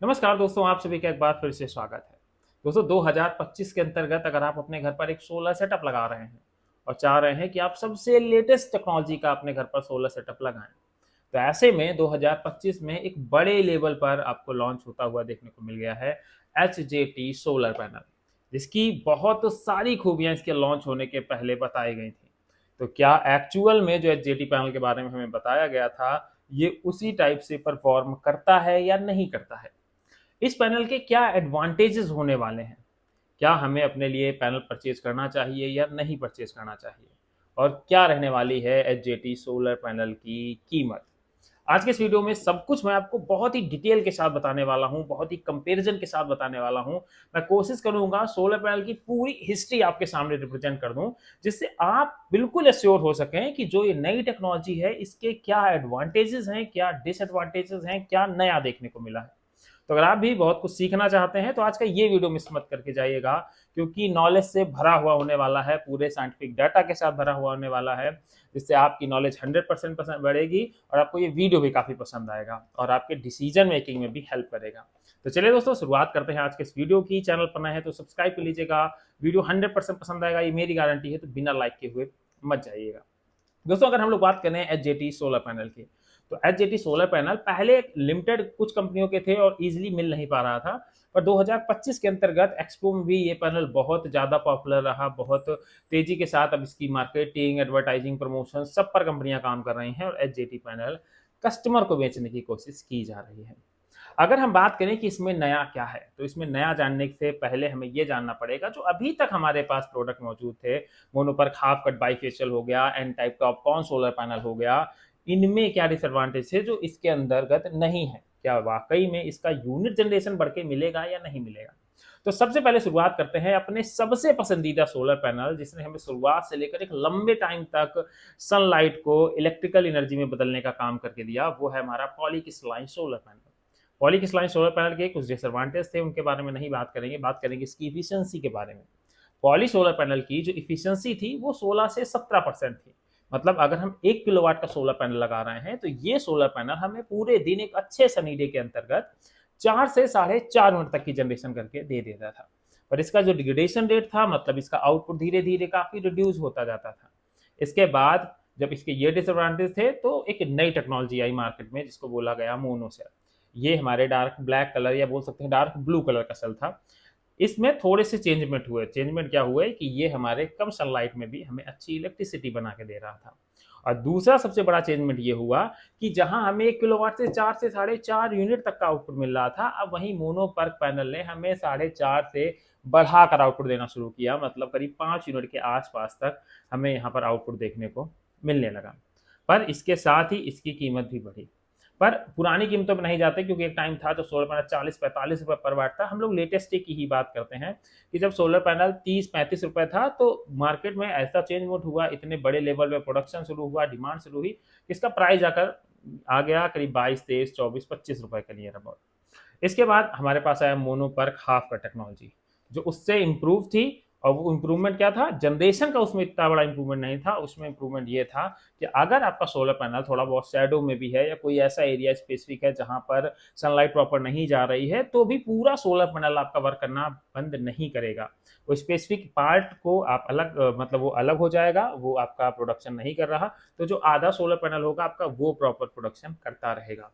नमस्कार दोस्तों, आप सभी का एक बार फिर से स्वागत है। दोस्तों 2025 के अंतर्गत अगर आप अपने घर पर एक सोलर सेटअप लगा रहे हैं और चाह रहे हैं कि आप सबसे लेटेस्ट टेक्नोलॉजी का अपने घर पर सोलर सेटअप लगाएं, तो ऐसे में 2025 में एक बड़े लेवल पर आपको लॉन्च होता हुआ देखने को मिल गया है HJT सोलर पैनल, जिसकी बहुत सारी खूबियां इसके लॉन्च होने के पहले बताई गई थी। तो क्या एक्चुअल में जो HJT पैनल के बारे में हमें बताया गया था, ये उसी टाइप से परफॉर्म करता है या नहीं करता है? इस पैनल के क्या एडवांटेजेस होने वाले हैं? क्या हमें अपने लिए पैनल परचेज करना चाहिए या नहीं परचेज करना चाहिए? और क्या रहने वाली है एचजेटी सोलर पैनल की कीमत? आज के इस वीडियो में सब कुछ मैं आपको बहुत ही डिटेल के साथ बताने वाला हूं, बहुत ही कंपैरिजन के साथ बताने वाला हूं। मैं कोशिश करूंगा सोलर पैनल की पूरी हिस्ट्री आपके सामने रिप्रेजेंट कर दूं, जिससे आप बिल्कुल एश्योर हो सकें कि जो ये नई टेक्नोलॉजी है इसके क्या एडवांटेजेस हैं, क्या डिसएडवांटेजेस हैं, क्या नया देखने को मिला है। तो अगर आप भी बहुत कुछ सीखना चाहते हैं तो आज का ये वीडियो मिस मत करके जाइएगा, क्योंकि नॉलेज से भरा हुआ होने वाला है, पूरे साइंटिफिक डाटा के साथ भरा हुआ होने वाला है, जिससे आपकी नॉलेज 100% पसंद बढ़ेगी और आपको ये वीडियो भी काफ़ी पसंद आएगा और आपके डिसीजन मेकिंग में भी हेल्प करेगा। तो चलिए दोस्तों, शुरुआत करते हैं आज के इस वीडियो की। चैनल पर नए हैं तो सब्सक्राइब कर लीजिएगा। वीडियो 100% पसंद आएगा, ये मेरी गारंटी है, तो बिना लाइक के हुए मत जाइएगा। दोस्तों अगर हम लोग बात करें एचजेटी सोलर पैनल की, तो एचजेटी सोलर पैनल पहले लिमिटेड कुछ कंपनियों के थे और इजीली मिल नहीं पा रहा था, पर 2025 के अंतर्गत एक्सपो में भी ये पैनल बहुत ज़्यादा पॉपुलर रहा। बहुत तेज़ी के साथ अब इसकी मार्केटिंग, एडवर्टाइजिंग, प्रमोशन सब पर कंपनियां काम कर रही हैं और एचजेटी पैनल कस्टमर को बेचने की कोशिश की जा रही है। अगर हम बात करें कि इसमें नया क्या है, तो इसमें नया जानने से पहले हमें ये जानना पड़ेगा जो अभी तक हमारे पास प्रोडक्ट मौजूद थे। मोनोपर्क हाफ कट बाईफेशियल हो गया, N type TOPCon solar panel हो गया, इनमें क्या डिसएडवांटेज है जो इसके अंतर्गत नहीं है? क्या वाकई में इसका यूनिट जनरेशन बढ़ के मिलेगा या नहीं मिलेगा? तो सबसे पहले शुरुआत करते हैं अपने सबसे पसंदीदा सोलर पैनल, जिसने हमें शुरुआत से लेकर एक लंबे टाइम तक सनलाइट को इलेक्ट्रिकल एनर्जी में बदलने का काम करके दिया। वो है हमारा polycrystalline solar panel. Polycrystalline solar panel के कुछ डिसएडवांटेज थे, उनके बारे में नहीं बात करेंगे, बात करेंगे इसकी इफिशियंसी के बारे में। पॉली सोलर पैनल की जो इफिशियंसी थी वो 16 से 17% थी। मतलब अगर हम 1 किलोवाट का सोलर पैनल लगा रहे हैं तो ये सोलर पैनल हमें पूरे दिन एक अच्छे सनी डे के अंतर्गत 4 से 4.5 यूनिट तक की जनरेशन करके दे देता था। पर इसका जो डिग्रेडेशन रेट था, मतलब इसका आउटपुट धीरे धीरे काफी रिड्यूस होता जाता था। इसके बाद जब इसके ये डिसएडवांटेज थे तो एक नई टेक्नोलॉजी आई मार्केट में, जिसको बोला गया मोनो सेल। ये हमारे डार्क ब्लैक कलर या बोल सकते हैं डार्क ब्लू कलर का सेल था। इसमें थोड़े से चेंजमेंट हुए। चेंजमेंट क्या हुए कि ये हमारे कम सनलाइट में भी हमें अच्छी इलेक्ट्रिसिटी बना के दे रहा था। और दूसरा सबसे बड़ा चेंजमेंट ये हुआ कि जहां हमें 1 किलोवाट से 4 से 4.5 यूनिट तक का आउटपुट मिल रहा था, अब वहीं मोनो पर्क पैनल ने हमें 4.5 से बढ़ाकर आउटपुट देना शुरू किया। मतलब करीब 5 यूनिट के आसपास तक हमें यहाँ पर आउटपुट देखने को मिलने लगा। पर इसके साथ ही इसकी कीमत भी बढ़ी। पर पुरानी कीमतों पर नहीं जाते, क्योंकि एक टाइम था जब सोलर पैनल 40-45 रुपए पर वाट था। हम लोग लेटेस्ट की ही बात करते हैं कि जब सोलर पैनल 30-35 रुपए था तो मार्केट में ऐसा चेंज हुआ, इतने बड़े लेवल पे प्रोडक्शन शुरू हुआ, डिमांड शुरू हुई, इसका प्राइस जाकर आ गया करीब 22, 23, 24, 25 रुपए के नियर अबाउट। इसके बाद हमारे पास आया मोनोपर्क हाफ का टेक्नोलॉजी, जो उससे इम्प्रूव थी। और वो इम्प्रूवमेंट क्या था? जनरेशन का उसमें इतना बड़ा इम्प्रूवमेंट नहीं था। उसमें इम्प्रूवमेंट ये था कि अगर आपका सोलर पैनल थोड़ा बहुत शैडो में भी है या कोई ऐसा एरिया स्पेसिफिक है जहां पर सनलाइट प्रॉपर नहीं जा रही है, तो भी पूरा सोलर पैनल आपका वर्क करना बंद नहीं करेगा। वो स्पेसिफिक पार्ट को आप अलग मतलब वो अलग हो जाएगा, वो आपका प्रोडक्शन नहीं कर रहा, तो जो आधा सोलर पैनल होगा आपका वो प्रॉपर प्रोडक्शन करता रहेगा।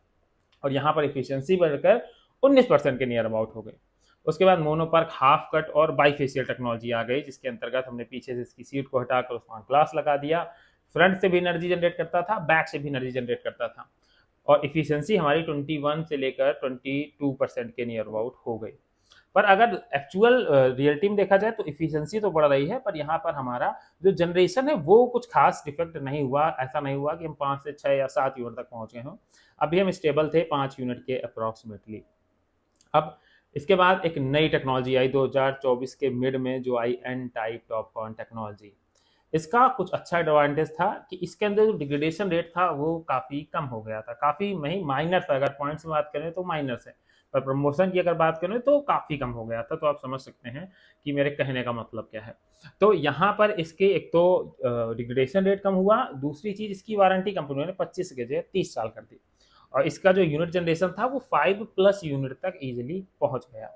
और यहाँ पर इफिशियंसी बढ़कर 19% के नियर अबाउट हो गई। उसके बाद मोनोपर्क हाफ कट और बाईफेशियल टेक्नोलॉजी आ गई, जिसके अंतर्गत हमने पीछे से इसकी सीट को हटाकर उसमें ग्लास लगा दिया। फ्रंट से भी एनर्जी जनरेट करता था, बैक से भी एनर्जी जनरेट करता था। और इफिशियंसी हमारी 21 से लेकर 22% के नियर अबाउट हो गई। पर अगर एक्चुअल रियलिटी में देखा जाए तो इफिशियंसी तो बढ़ रही है, पर यहाँ पर हमारा जो जनरेशन है वो कुछ खास डिफेक्ट नहीं हुआ। ऐसा नहीं हुआ कि हम 5 से 6 या 7 यूनिट तक पहुंचे हों। अभी हम स्टेबल थे 5 यूनिट के अप्रॉक्सीमेटली। अब इसके बाद एक नई टेक्नोलॉजी आई 2024 के मिड में, जो आई एन टाइप टॉपकॉर्न टेक्नोलॉजी। इसका कुछ अच्छा एडवांटेज था कि इसके अंदर जो डिग्रेडेशन रेट था वो काफ़ी कम हो गया था। काफ़ी नहीं, माइनर था। अगर पॉइंट्स में बात करें तो माइनर है, पर प्रमोशन की अगर बात करें तो काफ़ी कम हो गया था। तो आप समझ सकते हैं कि मेरे कहने का मतलब क्या है। तो यहाँ पर इसके एक तो डिग्रेडेशन रेट कम हुआ, दूसरी चीज़ इसकी वारंटी कंपनी ने 25 की जगह 30 साल कर दी। और इसका जो यूनिट जनरेशन था वो 5+ यूनिट तक इजीली पहुंच गया।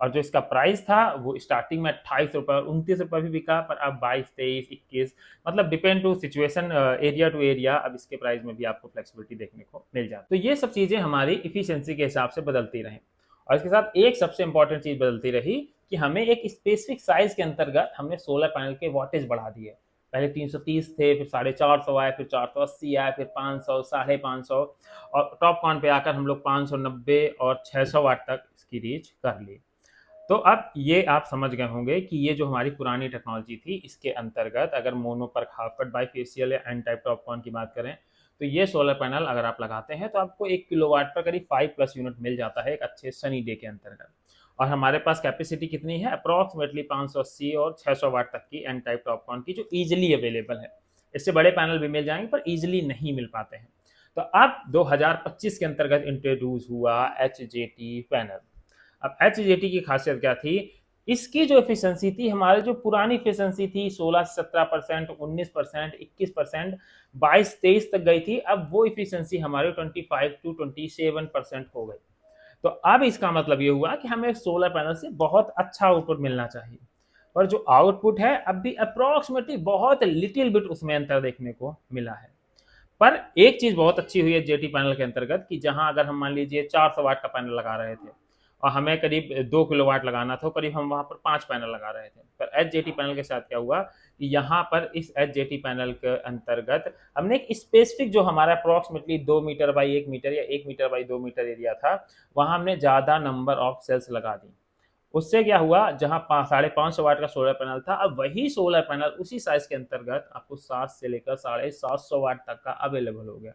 और जो इसका प्राइस था वो स्टार्टिंग में 28 रुपये और 29 रुपये भी बिका, पर अब 22, 23, 21, मतलब depend to situation, area to area, अब इसके प्राइस में भी आपको फ्लेक्सिबिलिटी देखने को मिल जाती है। तो ये सब चीज़ें हमारी इफिशियंसी के हिसाब से बदलती रहें। और इसके साथ एक सबसे इंपॉर्टेंट चीज़ बदलती रही कि हमें एक स्पेसिफिक साइज के अंतर्गत हमने सोलर पैनल के वॉटेज बढ़ा दिए। पहले 330 थे, फिर 450 आए, फिर 480 आए, फिर 500, 550 और टॉप कॉन पे आकर हम लोग 590 और 600 वाट तक इसकी रीच कर ली। तो अब ये आप समझ गए होंगे कि ये जो हमारी पुरानी टेक्नोलॉजी थी, इसके अंतर्गत अगर मोनो पर हाफ कट बाईफेशियल या एन टाइप टॉप कॉन की बात करें, तो ये सोलर पैनल अगर आप लगाते हैं तो आपको 1 किलोवाट पर करीब 5+ यूनिट मिल जाता है एक अच्छे सनी डे के अंतर्गत। और हमारे पास कैपेसिटी कितनी है, अप्रॉक्सीमेटली 580 और 600 वाट तक की एन टाइप टॉप कॉन की, जो ईजिली अवेलेबल है। इससे बड़े पैनल भी मिल जाएंगे पर ईजिली नहीं मिल पाते हैं। तो अब 2025 के अंतर्गत इंट्रोड्यूस हुआ HJT पैनल। अब HJT की खासियत क्या थी, इसकी जो एफिशिएंसी थी, हमारे जो पुरानी एफिशिएंसी थी 16 से 17%, 19%, 21%, 22-23 तक गई थी, अब वो एफिशिएंसी हमारे 25 to 27% हो गई। तो अब इसका मतलब ये हुआ कि हमें सोलर पैनल से बहुत अच्छा आउटपुट मिलना चाहिए, और जो आउटपुट है अब भी अप्रॉक्सीमेटली बहुत लिटिल बिट उसमें अंतर देखने को मिला है। पर एक चीज बहुत अच्छी हुई है जेटी पैनल के अंतर्गत कि जहां अगर हम मान लीजिए 400 वाट का पैनल लगा रहे थे और हमें करीब 2 किलोवाट लगाना था, करीब हम वहां पर 5 पैनल लगा रहे थे। पर HJT पैनल के साथ क्या हुआ कि यहाँ पर इस HJT पैनल के अंतर्गत हमने एक स्पेसिफिक, जो हमारा अप्रॉक्सीमेटली 2 मीटर बाई 1 मीटर या 1 मीटर बाई 2 मीटर एरिया था, वहां हमने ज्यादा नंबर ऑफ सेल्स लगा दी। उससे क्या हुआ, जहां 550 वाट का सोलर पैनल था, अब वही सोलर पैनल उसी साइज के अंतर्गत आपको 7 से लेकर 750 वाट तक का अवेलेबल हो गया।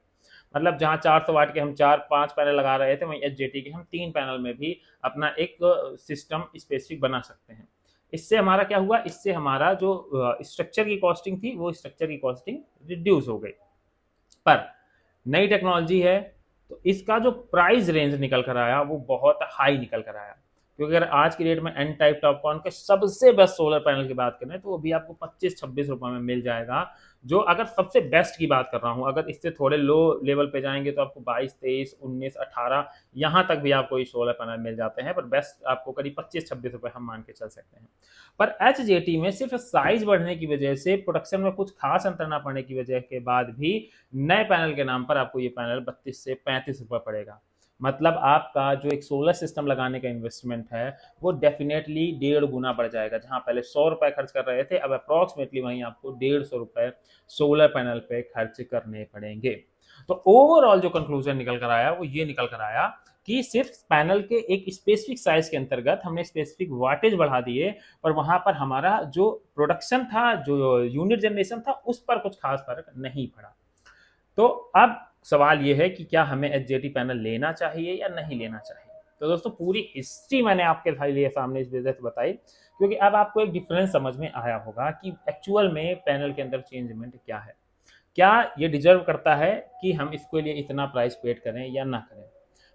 मतलब जहां 400 वाट के हम 4-5 पैनल लगा रहे थे, वहीं HJT के हम 3 पैनल में भी अपना एक सिस्टम स्पेसिफिक बना सकते हैं। इससे हमारा क्या हुआ, इससे हमारा जो स्ट्रक्चर की कॉस्टिंग थी, वो स्ट्रक्चर की कॉस्टिंग रिड्यूस हो गई। पर नई टेक्नोलॉजी है तो इसका जो प्राइस रेंज निकल कर आया वो बहुत हाई निकल कर आया। क्योंकि अगर आज की डेट में एन टाइप टॉपकॉन के सबसे बेस्ट सोलर पैनल की बात करें तो वो भी आपको 25-26 रुपए में मिल जाएगा। जो अगर सबसे बेस्ट की बात कर रहा हूं, अगर इससे थोड़े लो लेवल पे जाएंगे तो आपको 22, 23, 19, 18 यहाँ तक भी आपको ये सोलर पैनल मिल जाते हैं, पर बेस्ट आपको करीब 25-26 रुपए हम मान के चल सकते हैं। पर HJT में सिर्फ साइज बढ़ने की वजह से, प्रोडक्शन में कुछ खास अंतर ना पड़ने की वजह के बाद भी नए पैनल के नाम पर आपको ये पैनल 32 से 35 रुपए पड़ेगा। मतलब आपका जो एक सोलर सिस्टम लगाने का इन्वेस्टमेंट है वो डेफिनेटली 1.5 गुना बढ़ जाएगा। जहां पहले 100 रुपए खर्च कर रहे थे, अब अप्रॉक्सीमेटली वहीं आपको 150 रुपए सोलर पैनल पे खर्च करने पड़ेंगे। तो ओवरऑल जो कंक्लूजन निकल कर आया वो ये निकल कर आया कि सिर्फ पैनल के एक स्पेसिफिक साइज के अंतर्गत हमने स्पेसिफिक वाटेज बढ़ा दिए, पर वहां पर हमारा जो प्रोडक्शन था, जो यूनिट जनरेशन था, उस पर कुछ खास फर्क नहीं पड़ा। तो अब सवाल ये है कि क्या हमें HJT पैनल लेना चाहिए या नहीं लेना चाहिए। तो दोस्तों पूरी हिस्ट्री मैंने आपके लिए सामने इस वजह से बताई क्योंकि अब आपको एक डिफरेंस समझ में आया होगा कि एक्चुअल में पैनल के अंदर चेंजमेंट क्या है, क्या ये डिजर्व करता है कि हम इसके लिए इतना प्राइस पेड करें या ना करें।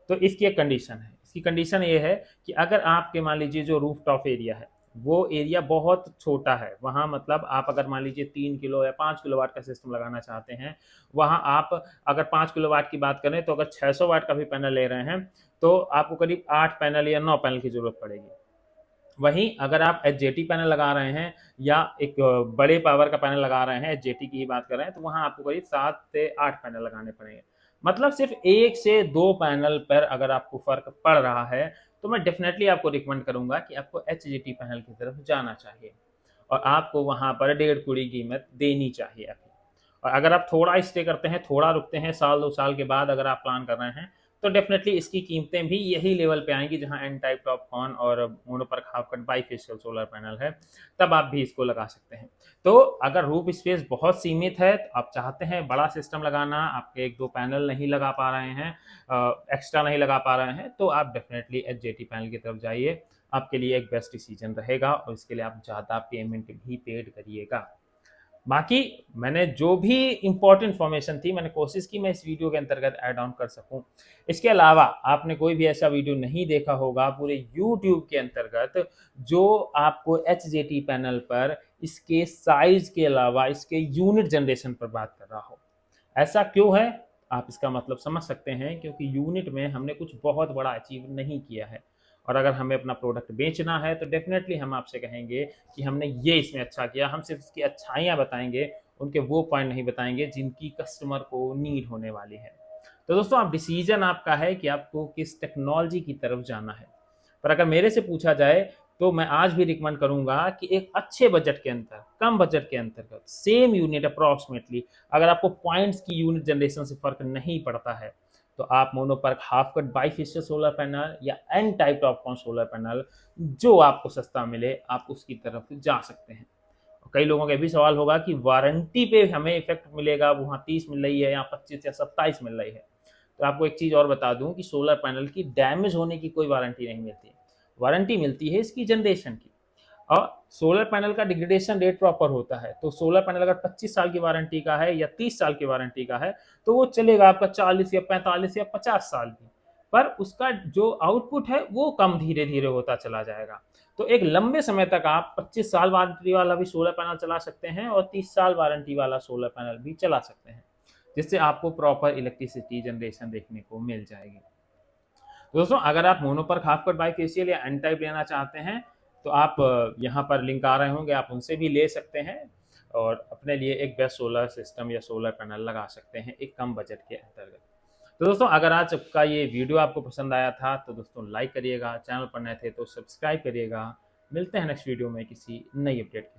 तो इसकी एक कंडीशन है, इसकी कंडीशन ये है कि अगर आपके मान लीजिए जो रूफ टॉप एरिया है वो एरिया बहुत छोटा है, वहाँ मतलब आप अगर मान लीजिए 3 किलो या 5 किलो वाट का सिस्टम लगाना चाहते हैं, वहाँ आप अगर 5 किलो वाट की बात करें तो अगर 600 वाट का भी पैनल ले रहे हैं तो आपको करीब 8 पैनल या 9 पैनल की जरूरत पड़ेगी। वहीं अगर आप HJT पैनल लगा रहे हैं या एक बड़े पावर का पैनल लगा रहे हैं, HJT की ही बात कर रहे हैं, तो वहां आपको करीब 7 से 8 पैनल लगाने पड़ेंगे। मतलब सिर्फ 1 से 2 पैनल पर अगर आपको फर्क पड़ रहा है तो मैं डेफिनेटली आपको रिकमेंड करूंगा कि आपको HJT पैनल की तरफ जाना चाहिए और आपको वहां पर 1.5 गुनी कीमत देनी चाहिए अभी। और अगर आप थोड़ा स्टे करते हैं, थोड़ा रुकते हैं, 1-2 साल के बाद अगर आप प्लान कर रहे हैं तो डेफिनेटली इसकी कीमतें भी यही लेवल पे आएंगी जहां एन टाइप टॉपकॉन और mono PERC half cut bifacial solar panel है, तब आप भी इसको लगा सकते हैं। तो अगर रूफ स्पेस बहुत सीमित है तो आप चाहते हैं बड़ा सिस्टम लगाना, आपके 1-2 पैनल नहीं लगा पा रहे हैं, एक्स्ट्रा नहीं लगा पा रहे हैं, तो आप डेफिनेटली HJT पैनल की तरफ जाइए, आपके लिए एक बेस्ट डिसीजन रहेगा और इसके लिए आप ज़्यादा पेमेंट भी पेड करिएगा। बाकी मैंने जो भी इंपॉर्टेंट इन्फॉर्मेशन थी मैंने कोशिश की मैं इस वीडियो के अंतर्गत ऐड ऑन कर सकूं। इसके अलावा आपने कोई भी ऐसा वीडियो नहीं देखा होगा पूरे YouTube के अंतर्गत जो आपको HJT पैनल पर इसके साइज के अलावा इसके यूनिट जनरेशन पर बात कर रहा हो। ऐसा क्यों है? आप इसका मतलब समझ सकते हैं, क्योंकि यूनिट में हमने कुछ बहुत बड़ा अचीव नहीं किया है। और अगर हमें अपना प्रोडक्ट बेचना है तो डेफिनेटली हम आपसे कहेंगे कि हमने ये इसमें अच्छा किया, हम सिर्फ इसकी अच्छाइयाँ बताएंगे, उनके वो पॉइंट नहीं बताएंगे जिनकी कस्टमर को नीड होने वाली है। तो दोस्तों, आप डिसीजन आपका है कि आपको किस टेक्नोलॉजी की तरफ जाना है। पर अगर मेरे से पूछा जाए तो मैं आज भी रिकमेंड करूंगा कि एक अच्छे बजट के अंदर, कम बजट के अंतर्गत, सेम यूनिट अप्रॉक्सीमेटली, अगर आपको पॉइंट्स की यूनिट जनरेशन से फर्क नहीं पड़ता है, तो आप mono PERC half cut bifacial solar panel या N type TOPCon solar panel, जो आपको सस्ता मिले, आप उसकी तरफ जा सकते हैं। कई लोगों का ये भी सवाल होगा कि वारंटी पे हमें इफेक्ट मिलेगा, वहाँ 30 मिल रही है, यहाँ 25 या 27 मिल रही है। तो आपको एक चीज़ और बता दूं कि सोलर पैनल की डैमेज होने की कोई वारंटी नहीं मिलती। वारंटी मिलती है इसकी जनरेशन की। और सोलर पैनल का डिग्रेडेशन रेट प्रॉपर होता है। तो सोलर पैनल अगर 25 साल की वारंटी का है या 30 साल की वारंटी का है, तो वो चलेगा आपका 40 या 45 या 50 साल की। पर उसका जो आउटपुट है वो कम धीरे धीरे होता चला जाएगा। तो एक लंबे समय तक आप 25 साल वारंटी वाला भी सोलर पैनल चला सकते हैं और 30 साल वारंटी वाला सोलर पैनल भी चला सकते हैं, जिससे आपको प्रॉपर इलेक्ट्रिसिटी जनरेशन देखने को मिल जाएगी। तो दोस्तों, अगर आप मोनोपर्क हाफ कट बाईफेशियल या एन टाइप लेना चाहते हैं, तो आप यहाँ पर लिंक आ रहे होंगे, आप उनसे भी ले सकते हैं और अपने लिए एक बेस्ट सोलर सिस्टम या सोलर पैनल लगा सकते हैं एक कम बजट के अंतर्गत। तो दोस्तों, अगर आज का ये वीडियो आपको पसंद आया था तो दोस्तों लाइक करिएगा, चैनल पर नए थे तो सब्सक्राइब करिएगा। मिलते हैं नेक्स्ट वीडियो में किसी नई अपडेट के